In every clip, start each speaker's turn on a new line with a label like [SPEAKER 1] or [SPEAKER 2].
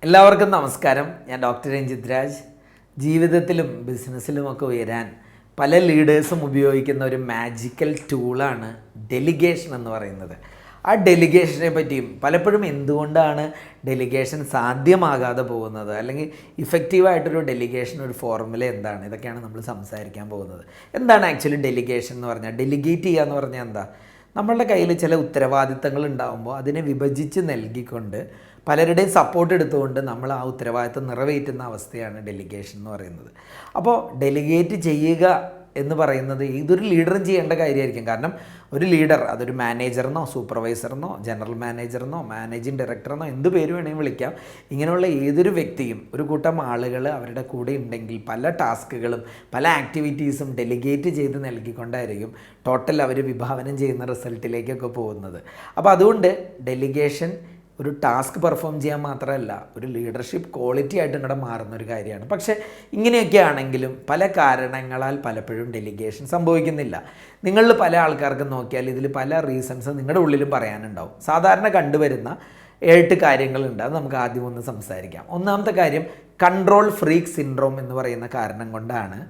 [SPEAKER 1] എല്ലാവർക്കും നമസ്കാരം. ഞാൻ ഡോക്ടർ രഞ്ജിത്ത് രാജ്. ജീവിതത്തിലും ബിസിനസ്സിലുമൊക്കെ ഉയരാൻ പല ലീഡേഴ്സും ഉപയോഗിക്കുന്ന ഒരു മാജിക്കൽ ടൂളാണ് ഡെലിഗേഷൻ എന്ന് പറയുന്നത്. ആ ഡെലിഗേഷനെ പറ്റിയും പലപ്പോഴും എന്തുകൊണ്ടാണ് ഡെലിഗേഷൻ സാധ്യമാകാതെ പോകുന്നത്, അല്ലെങ്കിൽ ഇഫക്റ്റീവായിട്ടൊരു ഡെലിഗേഷൻ ഒരു ഫോർമുല എന്താണ്, ഇതൊക്കെയാണ് നമ്മൾ സംസാരിക്കാൻ പോകുന്നത്. എന്താണ് ആക്ച്വലി ഡെലിഗേഷൻ എന്ന് പറഞ്ഞാൽ? ഡെലിഗേറ്റ് ചെയ്യുക എന്ന് പറഞ്ഞാൽ എന്താ? നമ്മളുടെ കയ്യിൽ ചില ഉത്തരവാദിത്തങ്ങൾ ഉണ്ടാകുമ്പോൾ അതിനെ വിഭജിച്ച് നൽകിക്കൊണ്ട് പലരുടെയും സപ്പോർട്ട് എടുത്തുകൊണ്ട് നമ്മൾ ആ ഉത്തരവാദിത്തം നിറവേറ്റുന്ന അവസ്ഥയാണ് ഡെലിഗേഷൻ എന്ന് പറയുന്നത്. അപ്പോൾ ഡെലിഗേറ്റ് ചെയ്യുക എന്ന് പറയുന്നത് ഇതൊരു ലീഡറും ചെയ്യേണ്ട കാര്യമായിരിക്കും. കാരണം ഒരു ലീഡർ, അതൊരു മാനേജറിനോ സൂപ്പർവൈസറിനോ ജനറൽ മാനേജറിനോ മാനേജിങ് ഡയറക്ടറിനോ എന്ത് പേര് വേണമെങ്കിൽ വിളിക്കാം, ഇങ്ങനെയുള്ള ഏതൊരു വ്യക്തിയും ഒരു കൂട്ടം ആളുകൾ അവരുടെ കൂടെ ഉണ്ടെങ്കിൽ പല ടാസ്കുകളും പല ആക്ടിവിറ്റീസും ഡെലിഗേറ്റ് ചെയ്ത് നൽകിക്കൊണ്ടായിരിക്കും ടോട്ടൽ അവർ വിഭാവനം ചെയ്യുന്ന റിസൾട്ടിലേക്കൊക്കെ പോകുന്നത്. അപ്പോൾ അതുകൊണ്ട് ഡെലിഗേഷൻ ഒരു ടാസ്ക് പെർഫോം ചെയ്യാൻ മാത്രമല്ല, ഒരു ലീഡർഷിപ്പ് ക്വാളിറ്റി ആയിട്ട് ഇങ്ങോട്ട് മാറുന്ന ഒരു കാര്യമാണ്. പക്ഷേ ഇങ്ങനെയൊക്കെ ആണെങ്കിലും പല കാരണങ്ങളാൽ പലപ്പോഴും ഡെലിഗേഷൻ സംഭവിക്കുന്നില്ല. നിങ്ങളിൽ പല ആൾക്കാർക്കും നോക്കിയാൽ ഇതിൽ പല റീസൺസ് നിങ്ങളുടെ ഉള്ളിലും പറയാനുണ്ടാവും. സാധാരണ കണ്ടുവരുന്ന 8 കാര്യങ്ങളുണ്ട്. അത് നമുക്ക് ആദ്യം ഒന്ന് സംസാരിക്കാം. ഒന്നാമത്തെ കാര്യം, കൺട്രോൾ ഫ്രീക്ക് സിൻഡ്രോം എന്ന് പറയുന്ന കാരണം കൊണ്ടാണ്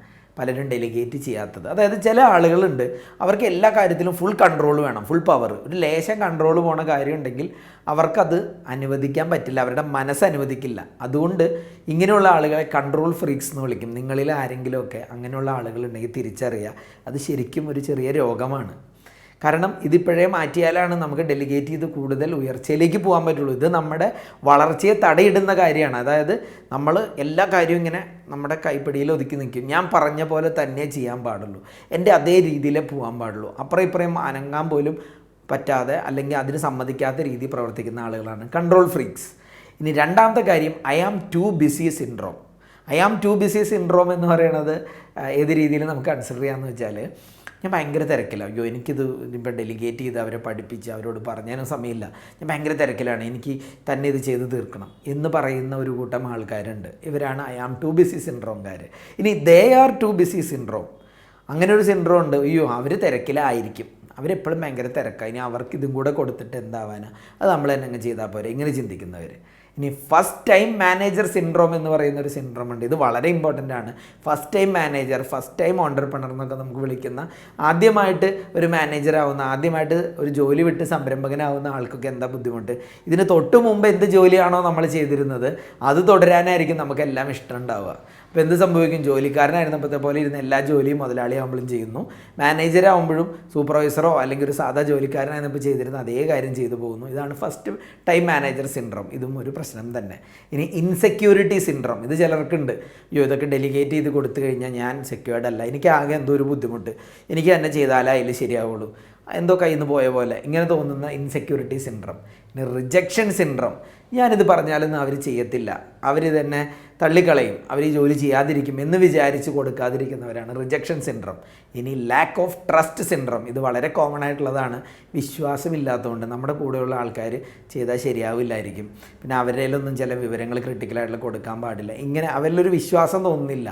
[SPEAKER 1] പലരും ഡെലിഗേറ്റ് ചെയ്യാത്തത്. അതായത് ചില ആളുകളുണ്ട്, അവർക്ക് എല്ലാ കാര്യത്തിലും ഫുൾ കൺട്രോൾ വേണം, ഫുൾ പവർ. ഒരു ലേശം കൺട്രോൾ പോണ കാര്യം ഉണ്ടെങ്കിൽ അവർക്കത് അനുവദിക്കാൻ പറ്റില്ല, അവരുടെ മനസ്സ് അനുവദിക്കില്ല. അതുകൊണ്ട് ഇങ്ങനെയുള്ള ആളുകളെ കൺട്രോൾ ഫ്രീക്സ് എന്ന് വിളിക്കും. നിങ്ങളിൽ ആരെങ്കിലുമൊക്കെ അങ്ങനെയുള്ള ആളുകളുണ്ടെങ്കിൽ തിരിച്ചറിയുക, അത് ശരിക്കും ഒരു ചെറിയ രോഗമാണ്. കാരണം ഇതിപ്പോഴേ മാറ്റിയാലാണ് നമുക്ക് ഡെലിഗേറ്റ് ചെയ്ത് കൂടുതൽ ഉയർച്ചയിലേക്ക് പോകാൻ പറ്റുള്ളൂ. ഇത് നമ്മുടെ വളർച്ചയെ തടയിടുന്ന കാര്യമാണ്. അതായത് നമ്മൾ എല്ലാ കാര്യവും ഇങ്ങനെ നമ്മുടെ കൈപ്പിടിയിൽ ഒതുക്കി നിൽക്കും. ഞാൻ പറഞ്ഞ പോലെ തന്നെ ചെയ്യാൻ പാടുള്ളൂ, എൻ്റെ അതേ രീതിയിലേ പോകാൻ പാടുള്ളൂ. അപ്പുറം ഇപ്പുറം അനങ്ങാൻ പോലും പറ്റാതെ അല്ലെങ്കിൽ അതിന് സമ്മതിക്കാത്ത രീതിയിൽ പ്രവർത്തിക്കുന്ന ആളുകളാണ് കൺട്രോൾ ഫ്രീക്സ്. ഇനി രണ്ടാമത്തെ കാര്യം, I am too busy syndrome. I am too busy syndrome എന്ന് പറയുന്നത് ഏത് രീതിയിൽ നമുക്ക് കൺസിഡർ ചെയ്യാമെന്ന് വെച്ചാൽ, ഞാൻ ഭയങ്കര തിരക്കില്ല, അയ്യോ എനിക്കിത് ഇപ്പോൾ ഡെലിഗേറ്റ് ചെയ്ത് അവരെ പഠിപ്പിച്ച് അവരോട് പറഞ്ഞാലും സമയമില്ല, ഞാൻ ഭയങ്കര തിരക്കിലാണ്, എനിക്ക് തന്നെ ഇത് ചെയ്ത് തീർക്കണം എന്ന് പറയുന്ന ഒരു കൂട്ടം ആൾക്കാരുണ്ട്. ഇവരാണ് ഐ ആം ടു ബിസി സിൻഡ്രോംകാർ. ഇനി they are to busy syndrome, അങ്ങനെ ഒരു സിൻഡ്രോം ഉണ്ട്. അയ്യോ അവർ തിരക്കിലായിരിക്കും, അവരെപ്പോഴും ഭയങ്കര തിരക്കാണ്, ഇനി അവർക്ക് ഇതും കൂടെ കൊടുത്തിട്ട് എന്താവാനാ, അത് നമ്മൾ തന്നെ അങ്ങ് ചെയ്താൽ പോരെ, ഇങ്ങനെ ചിന്തിക്കുന്നവർ. ഇനി ഫസ്റ്റ് ടൈം മാനേജർ സിൻഡ്രോം എന്ന് പറയുന്ന ഒരു സിൻഡ്രോം ഉണ്ട്. ഇത് വളരെ ഇമ്പോർട്ടൻ്റ് ആണ്. First time manager, first time entrepreneur എന്നൊക്കെ നമുക്ക് വിളിക്കുന്ന, ആദ്യമായിട്ട് ഒരു മാനേജറാവുന്ന, ആദ്യമായിട്ട് ഒരു ജോലി വിട്ട് സംരംഭകനാവുന്ന ആൾക്കൊക്കെ എന്താ ബുദ്ധിമുട്ട്? ഇതിന് തൊട്ട് മുമ്പ് എന്ത് ജോലിയാണോ നമ്മൾ ചെയ്തിരുന്നത് അത് തുടരാനായിരിക്കും നമുക്കെല്ലാം ഇഷ്ടം ഉണ്ടാവുക. അപ്പോൾ എന്ത് സംഭവിക്കും? ജോലിക്കാരനായിരുന്നപ്പോഴത്തെ പോലെ ഇരുന്ന് എല്ലാ ജോലിയും മുതലാളിയാവുമ്പോഴും ചെയ്യുന്നു, മാനേജറാവുമ്പോഴും സൂപ്പർവൈസറോ അല്ലെങ്കിൽ ഒരു സാധാ ജോലിക്കാരനായിരുന്നപ്പോൾ ചെയ്തിരുന്ന അതേ കാര്യം ചെയ്തു പോകുന്നു. ഇതാണ് ഫസ്റ്റ് ടൈം മാനേജർ സിൻഡ്രോം. ഇതും ഒരു പ്രശ്നം തന്നെ. ഇനി ഇൻസെക്യൂരിറ്റി സിൻഡ്രോം, ഇത് ചിലർക്കുണ്ട്. അയ്യോ ഇതൊക്കെ ഡെലിഗേറ്റ് ചെയ്ത് കൊടുത്തു കഴിഞ്ഞാൽ ഞാൻ സെക്യൂർഡ് അല്ല, എനിക്ക് ആകെ എന്തോ ഒരു ബുദ്ധിമുട്ട്, എനിക്ക് തന്നെ ചെയ്താലേ അതിൽ ശരിയാവുള്ളൂ, എന്തോ കയ്യിൽ നിന്ന് പോയ പോലെ ഇങ്ങനെ തോന്നുന്ന ഇൻസെക്യൂരിറ്റി സിൻഡ്രോം. ഇനി റിജക്ഷൻ സിൻഡ്രോം, ഞാനിത് പറഞ്ഞാലൊന്നും അവർ ചെയ്യത്തില്ല, അവർ തന്നെ തള്ളിക്കളയും, അവർ ഈ ജോലി ചെയ്യാതിരിക്കും എന്ന് വിചാരിച്ച് കൊടുക്കാതിരിക്കുന്നവരാണ് റിജക്ഷൻ സിൻഡ്രോം. ഇനി ലാക്ക് ഓഫ് ട്രസ്റ്റ് സിൻഡ്രോം, ഇത് വളരെ കോമൺ ആയിട്ടുള്ളതാണ്. വിശ്വാസമില്ലാത്തതുകൊണ്ട് നമ്മുടെ കൂടെയുള്ള ആൾക്കാർ ചെയ്താൽ ശരിയാവില്ലായിരിക്കും, പിന്നെ അവരിലൊന്നും ചില വിവരങ്ങൾ ക്രിട്ടിക്കലായിട്ടുള്ള കൊടുക്കാൻ പാടില്ല, ഇങ്ങനെ അവരിലൊരു വിശ്വാസം തോന്നുന്നില്ല,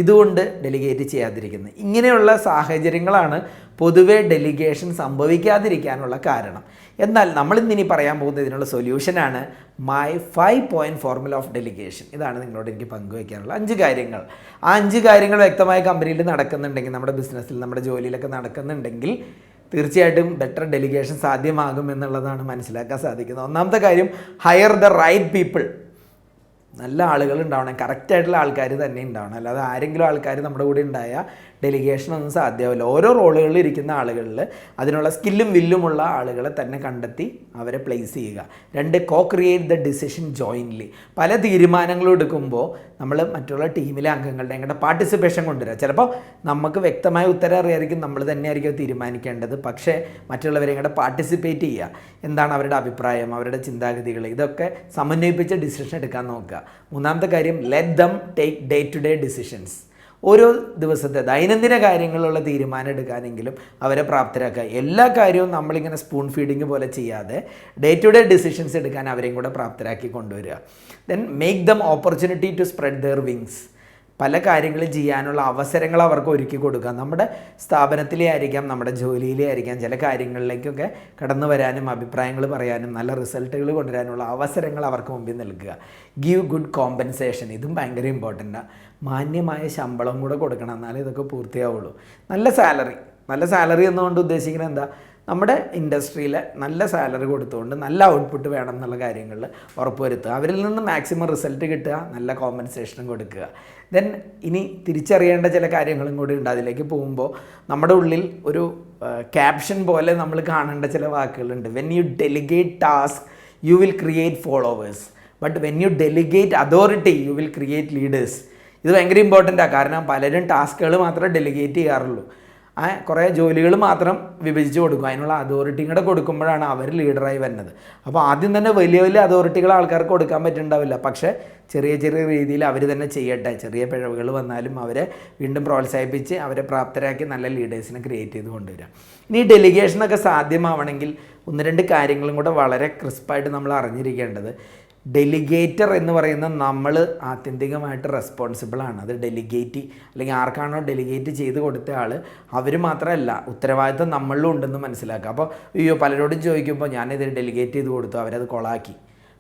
[SPEAKER 1] ഇതുകൊണ്ട് ഡെലിഗേറ്റ് ചെയ്യാതിരിക്കുന്നത്. ഇങ്ങനെയുള്ള സാഹചര്യങ്ങളാണ് പൊതുവെ ഡെലിഗേഷൻ സംഭവിക്കാതിരിക്കാനുള്ള കാരണം. എന്നാൽ നമ്മളിന്നിനി പറയാൻ പോകുന്നത് ഇതിനുള്ള സൊല്യൂഷനാണ് my 5 point formula of delegation. ഇതാണ് നിങ്ങളോട് എനിക്ക് പങ്കുവയ്ക്കാനുള്ള 5 കാര്യങ്ങൾ. ആ 5 കാര്യങ്ങൾ വ്യക്തമായ കമ്പനിയിൽ നടക്കുന്നുണ്ടെങ്കിൽ, നമ്മുടെ ബിസിനസ്സിൽ നമ്മുടെ ജോലിയിലൊക്കെ നടക്കുന്നുണ്ടെങ്കിൽ തീർച്ചയായിട്ടും ബെറ്റർ ഡെലിഗേഷൻ സാധ്യമാകും എന്നുള്ളതാണ് മനസ്സിലാക്കാൻ സാധിക്കുന്നത്. ഒന്നാമത്തെ കാര്യം, ഹയർ ദ റൈറ്റ് പീപ്പിൾ. നല്ല ആളുകൾ ഉണ്ടാവണം, കറക്റ്റായിട്ടുള്ള ആൾക്കാർ തന്നെ ഉണ്ടാവണം. അല്ലാതെ ആരെങ്കിലും ആൾക്കാർ നമ്മുടെ കൂടെ ഉണ്ടായാൽ ഡെലിഗേഷനൊന്നും സാധ്യമാവില്ല. ഓരോ റോളുകളിൽ ഇരിക്കുന്ന ആളുകളിൽ അതിനുള്ള സ്കില്ലും വില്ലുമുള്ള ആളുകളെ തന്നെ കണ്ടെത്തി അവരെ പ്ലേസ് ചെയ്യുക. 2, കോ ക്രിയേറ്റ് ദ ഡിസിഷൻ ജോയിൻ്റ്ലി. പല തീരുമാനങ്ങളും എടുക്കുമ്പോൾ നമ്മൾ മറ്റുള്ള ടീമിലെ അംഗങ്ങളുടെ ഞങ്ങളുടെ പാർട്ടിസിപ്പേഷൻ കൊണ്ടുവരിക. ചിലപ്പോൾ നമുക്ക് വ്യക്തമായ ഉത്തരം അറിയായിരിക്കും, നമ്മൾ തന്നെയായിരിക്കും തീരുമാനിക്കേണ്ടത്, പക്ഷേ മറ്റുള്ളവരെ കൂടെ പാർട്ടിസിപ്പേറ്റ് ചെയ്യുക. എന്താണ് അവരുടെ അഭിപ്രായം, അവരുടെ ചിന്താഗതികൾ, ഇതൊക്കെ സമന്വയിപ്പിച്ച് ഡിസിഷൻ എടുക്കാൻ നോക്കുക. മൂന്നാമത്തെ കാര്യം, let them take day to day decisions. ഓരോ ദിവസത്തെ ദൈനംദിന കാര്യങ്ങളുള്ള തീരുമാനം എടുക്കാനെങ്കിലും അവരെ പ്രാപ്തരാക്കുക. എല്ലാ കാര്യവും നമ്മളിങ്ങനെ സ്പൂൺ ഫീഡിങ് പോലെ ചെയ്യാതെ ഡേ ടു ഡേ ഡിസിഷൻസ് എടുക്കാൻ അവരെയും കൂടെ പ്രാപ്തരാക്കി കൊണ്ടുവരിക. Then make them opportunity to spread their wings. പല കാര്യങ്ങളും ചെയ്യാനുള്ള അവസരങ്ങൾ അവർക്ക് ഒരുക്കി കൊടുക്കുക. നമ്മുടെ സ്ഥാപനത്തിലേ ആയിരിക്കാം, നമ്മുടെ ജോലിയിലേ ആയിരിക്കാം, ചില കാര്യങ്ങളിലേക്കൊക്കെ കടന്നു വരാനും അഭിപ്രായങ്ങൾ പറയാനും നല്ല റിസൾട്ടുകൾ കൊണ്ടുവരാനുള്ള അവസരങ്ങൾ അവർക്ക് മുമ്പിൽ നൽകുക. ഗീവ് ഗുഡ് കോമ്പൻസേഷൻ, ഇതും ഭയങ്കര ഇമ്പോർട്ടൻ്റാണ്. മാന്യമായ ശമ്പളം കൂടെ കൊടുക്കണം, എന്നാലേ ഇതൊക്കെ പൂർത്തിയാവുള്ളൂ. നല്ല സാലറി എന്നുകൊണ്ട് ഉദ്ദേശിക്കുന്നത് എന്താ, നമ്മുടെ ഇൻഡസ്ട്രിയിൽ നല്ല സാലറി കൊടുത്തുകൊണ്ട് നല്ല ഔട്ട്പുട്ട് വേണം എന്നുള്ള കാര്യങ്ങളിൽ ഉറപ്പുവരുത്തുക. അവരിൽ നിന്ന് മാക്സിമം റിസൾട്ട് കിട്ടുക, നല്ല കോമ്പൻസേഷനും കൊടുക്കുക. ദെൻ ഇനി തിരിച്ചറിയേണ്ട ചില കാര്യങ്ങളും കൂടി ഉണ്ട്. അതിലേക്ക് പോകുമ്പോൾ നമ്മുടെ ഉള്ളിൽ ഒരു ക്യാപ്ഷൻ പോലെ നമ്മൾ കാണേണ്ട ചില വാക്കുകളുണ്ട്. When you delegate task you will create followers, but when you delegate authority you will create leaders. ഇത് ഭയങ്കര ഇമ്പോർട്ടൻ്റാണ്. കാരണം പലരും ടാസ്കുകൾ മാത്രമേ ഡെലിഗേറ്റ് ചെയ്യാറുള്ളൂ. കുറേ ജോലികൾ മാത്രം വിഭജിച്ച് കൊടുക്കും. അതിനുള്ള അതോറിറ്റിയും കൂടെ കൊടുക്കുമ്പോഴാണ് അവർ ലീഡറായി വരുന്നത്. അപ്പോൾ ആദ്യം തന്നെ വലിയ വലിയ അതോറിറ്റികൾ ആൾക്കാർക്ക് കൊടുക്കാൻ പറ്റുന്നുണ്ടാവില്ല. പക്ഷേ ചെറിയ ചെറിയ രീതിയിൽ അവർ തന്നെ ചെയ്യട്ടെ. ചെറിയ പിഴവുകൾ വന്നാലും അവരെ വീണ്ടും പ്രോത്സാഹിപ്പിച്ച് അവരെ പ്രാപ്തരാക്കി നല്ല ലീഡേഴ്സിനെ ക്രിയേറ്റ് ചെയ്ത് കൊണ്ടുവരാം. ഇനി ഡെലിഗേഷനൊക്കെ സാധ്യമാവണമെങ്കിൽ 1-2 കാര്യങ്ങളും കൂടെ വളരെ ക്രിസ്പായിട്ട് നമ്മൾ അറിഞ്ഞിരിക്കേണ്ടത്. ഡെലിഗേറ്റർ എന്ന് പറയുന്ന നമ്മൾ ആത്യന്തികമായിട്ട് റെസ്പോൺസിബിളാണ്. അത് ഡെലിഗേറ്റ് അല്ലെങ്കിൽ ആർക്കാണോ ഡെലിഗേറ്റ് ചെയ്ത് കൊടുത്ത ആൾ അവർ മാത്രമല്ല, ഉത്തരവാദിത്വം നമ്മളിലും ഉണ്ടെന്ന് മനസ്സിലാക്കുക. അപ്പോൾ പലരോടും ചോദിക്കുമ്പോൾ ഞാനിത് ഡെലിഗേറ്റ് ചെയ്ത് കൊടുത്തു, അവരത് കൊളാക്കി.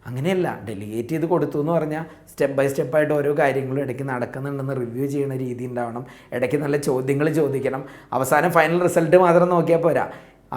[SPEAKER 1] അങ്ങനെയല്ല, ഡെലിഗേറ്റ് ചെയ്ത് കൊടുത്തു എന്ന് പറഞ്ഞാൽ സ്റ്റെപ്പ് ബൈ സ്റ്റെപ്പായിട്ട് ഓരോ കാര്യങ്ങളും ഇടയ്ക്ക് നടക്കുന്നുണ്ടെന്ന് റിവ്യൂ ചെയ്യുന്ന രീതി ഉണ്ടാവണം. ഇടയ്ക്ക് നല്ല ചോദ്യങ്ങൾ ചോദിക്കണം. അവസാനം ഫൈനൽ റിസൾട്ട് മാത്രം നോക്കിയാൽ പോരാ,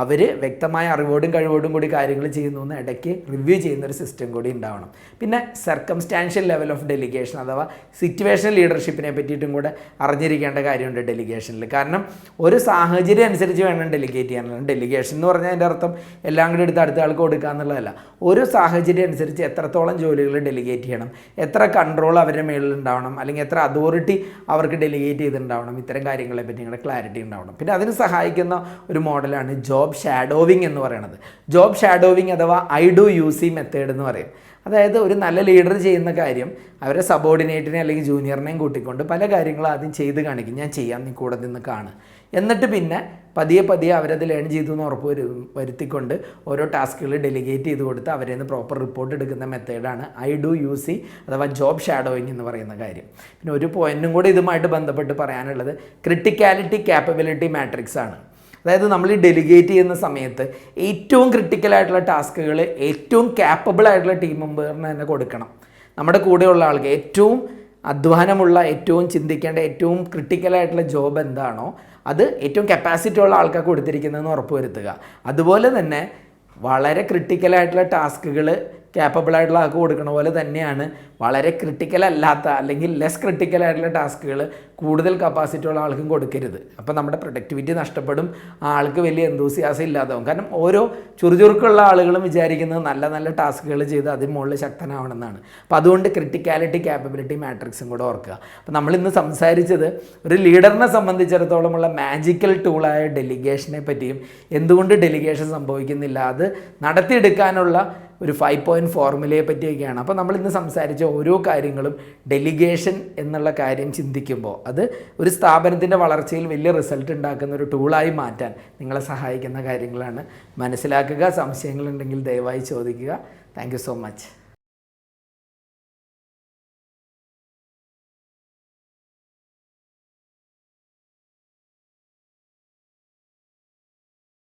[SPEAKER 1] അവർ വ്യക്തമായ അറിവോടും കഴിവോടും കൂടി കാര്യങ്ങൾ ചെയ്യുന്നു എന്ന് ഇടയ്ക്ക് റിവ്യൂ ചെയ്യുന്നൊരു സിസ്റ്റം കൂടി ഉണ്ടാവണം. പിന്നെ സർക്കംസ്റ്റാൻഷ്യൽ ലെവൽ ഓഫ് ഡെലിഗേഷൻ അഥവാ സിറ്റുവേഷണൽ ലീഡർഷിപ്പിനെ പറ്റിയിട്ടും കൂടെ അറിഞ്ഞിരിക്കേണ്ട കാര്യമുണ്ട് ഡെലിഗേഷനിൽ. കാരണം ഒരു സാഹചര്യം അനുസരിച്ച് വേണം ഡെലിഗേറ്റ് ചെയ്യാനുള്ള. ഡെലിഗേഷൻ എന്ന് പറഞ്ഞാൽ അതിൻ്റെ അർത്ഥം എല്ലാം കൂടി എടുത്ത് അടുത്ത ആൾക്ക് കൊടുക്കുക എന്നുള്ളതല്ല. ഒരു സാഹചര്യം അനുസരിച്ച് എത്രത്തോളം ജോലികൾ ഡെലിഗേറ്റ് ചെയ്യണം, എത്ര കൺട്രോൾ അവരുടെ മേളിൽ ഉണ്ടാവണം, അല്ലെങ്കിൽ എത്ര അതോറിറ്റി അവർക്ക് ഡെലിഗേറ്റ് ചെയ്തിട്ടുണ്ടാവണം, ഇത്തരം കാര്യങ്ങളെ പറ്റി നിങ്ങളുടെ ക്ലാരിറ്റി ഉണ്ടാവണം. പിന്നെ അതിന് സഹായിക്കുന്ന ഒരു മോഡലാണ് ജോബ് ഷാഡോവിങ് എന്ന് പറയുന്നത്. ജോബ് ഷാഡോവിങ് അഥവാ I do you C method എന്ന് പറയും. അതായത് ഒരു നല്ല ലീഡർ ചെയ്യുന്ന കാര്യം അവരെ സബോർഡിനേറ്റിനെ അല്ലെങ്കിൽ ജൂനിയറിനെയും കൂട്ടിക്കൊണ്ട് പല കാര്യങ്ങളും ആദ്യം ചെയ്ത് കാണിക്കും. ഞാൻ ചെയ്യാം, നീ കൂടെ നിന്ന് കാണ്. എന്നിട്ട് പിന്നെ പതിയെ അവരത് ലേൺ ചെയ്തു എന്ന് ഉറപ്പ് വരുത്തിക്കൊണ്ട് ഓരോ ടാസ്കുകൾ ഡെലിഗേറ്റ് ചെയ്ത് കൊടുത്ത് അവരിൽ നിന്ന് പ്രോപ്പർ റിപ്പോർട്ട് എടുക്കുന്ന മെത്തേഡാണ് ഐ ഡു യു സി അഥവാ ജോബ് ഷാഡോയിങ് എന്ന് പറയുന്ന കാര്യം. പിന്നെ ഒരു പോയിന്റും കൂടി ഇതുമായിട്ട് ബന്ധപ്പെട്ട് പറയാനുള്ളത് ക്രിട്ടിക്കാലിറ്റി ക്യാപ്പബിലിറ്റി മാട്രിക്സ് ആണ്. അതായത് നമ്മൾ ഈ ഡെലിഗേറ്റ് ചെയ്യുന്ന സമയത്ത് ഏറ്റവും ക്രിട്ടിക്കലായിട്ടുള്ള ടാസ്കുകൾ ഏറ്റവും ക്യാപ്പബിൾ ആയിട്ടുള്ള ടീം മെമ്പറിന് തന്നെ കൊടുക്കണം. നമ്മുടെ കൂടെയുള്ള ആൾക്ക് ഏറ്റവും അധ്വാനമുള്ള, ഏറ്റവും ചിന്തിക്കേണ്ട, ഏറ്റവും ക്രിട്ടിക്കലായിട്ടുള്ള ജോബ് എന്താണോ അത് ഏറ്റവും കപ്പാസിറ്റി ഉള്ള ആൾക്കാർക്ക് കൊടുത്തിരിക്കുന്നതെന്ന് ഉറപ്പുവരുത്തുക. അതുപോലെ തന്നെ വളരെ ക്രിട്ടിക്കലായിട്ടുള്ള ടാസ്കുകൾ ക്യാപ്പബിളായിട്ടുള്ള ആൾക്ക് കൊടുക്കണ പോലെ തന്നെയാണ് വളരെ ക്രിട്ടിക്കലല്ലാത്ത അല്ലെങ്കിൽ ലെസ് ക്രിട്ടിക്കലായിട്ടുള്ള ടാസ്കുകൾ കൂടുതൽ കപ്പാസിറ്റി ഉള്ള ആൾക്കും കൊടുക്കരുത്. അപ്പോൾ നമ്മുടെ പ്രൊഡക്ടിവിറ്റി നഷ്ടപ്പെടും, ആൾക്ക് വലിയ എന്തൂസിയാസം ഇല്ലാതാവും. കാരണം ഓരോ ചുറുചുറുക്കുള്ള ആളുകളും വിചാരിക്കുന്നത് നല്ല നല്ല ടാസ്കുകൾ ചെയ്ത് അതിന് മുകളിൽ ശക്തനാവണമെന്നാണ്. അപ്പോൾ അതുകൊണ്ട് ക്രിട്ടിക്കാലിറ്റി ക്യാപ്പബിലിറ്റി മാട്രിക്സും കൂടെ ഓർക്കുക. അപ്പോൾ നമ്മളിന്ന് സംസാരിച്ചത് ഒരു ലീഡറിനെ സംബന്ധിച്ചിടത്തോളമുള്ള മാജിക്കൽ ടൂളായ ഡെലിഗേഷനെ പറ്റിയും എന്തുകൊണ്ട് ഡെലിഗേഷൻ സംഭവിക്കുന്നില്ല, അത് നടത്തിയെടുക്കാനുള്ള ഒരു 5 പോയിൻറ്റ് ഫോർമുലയെ പറ്റിയൊക്കെയാണ്. അപ്പോൾ നമ്മളിന്ന് സംസാരിച്ച ഓരോ കാര്യങ്ങളും ഡെലിഗേഷൻ എന്നുള്ള കാര്യം ചിന്തിക്കുമ്പോൾ അത് ഒരു സ്ഥാപനത്തിൻ്റെ വളർച്ചയിൽ വലിയ റിസൾട്ട് ഉണ്ടാക്കുന്ന ഒരു ടൂളായി മാറ്റാൻ നിങ്ങളെ സഹായിക്കുന്ന കാര്യങ്ങളാണ്. മനസ്സിലാക്കുക. സംശയങ്ങളുണ്ടെങ്കിൽ ദയവായി ചോദിക്കുക. Thank you so much.